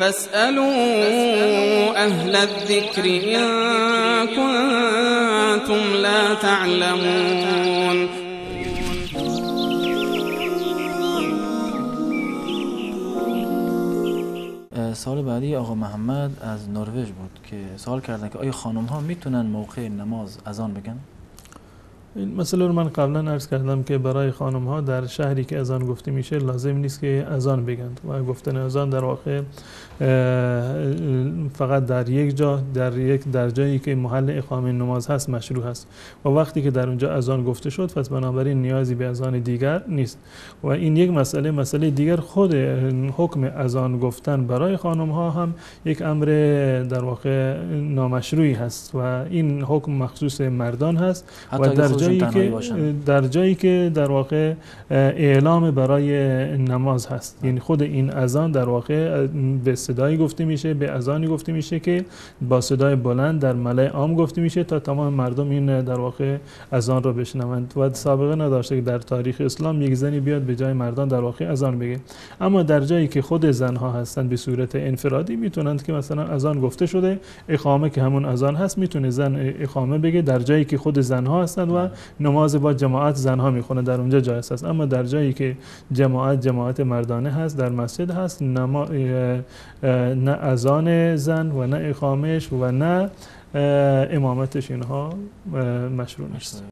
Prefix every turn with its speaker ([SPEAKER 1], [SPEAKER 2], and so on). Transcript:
[SPEAKER 1] فاسألوا أهل الذكر إن كنتم لا تعلمون.
[SPEAKER 2] سوال بعدی آقا محمد از نروژ بود که سوال کردن که آیا خانم ها میتونن موقع نماز اذان بگن؟
[SPEAKER 3] این مسئله رو من قبلا عرض کردم که برای خانم ها در شهری که اذان گفته میشه لازم نیست که اذان بگند و گفتن اذان در واقع فقط در یک جا در جایی که محل اقامه نماز هست مشروع هست و وقتی که در اونجا اذان گفته شد پس بنابراین نیازی به اذان دیگر نیست و این یک مسئله دیگر خود حکم اذان گفتن برای خانم ها هم یک امر در واقع نامشروعی هست و این حکم مخصوص مردان هست و در جایی که در واقع اعلام برای نماز هست، یعنی خود این اذان در واقع به صدایی گفته میشه، به اذانی گفته میشه که با صدای بلند در ملأ عام گفته میشه تا تمام مردم این در واقع اذان رو بشنوند و سابقه نداشته که در تاریخ اسلام یک زنی بیاد به جای مردان در واقع اذان بگه. اما در جایی که خود زنها هستند به صورت انفرادی میتونند که مثلا اذان گفته شده، اقامه که همون اذان هست میتونه زن اقامه بگه در جایی که خود زنها هستند و نماز با جماعت زنها میخونه در اونجا جایز است. اما در جایی که جماعت مردانه هست در مسجد هست نه اذان زن و نه اقامش و نه امامتش اینها مشروع نیست.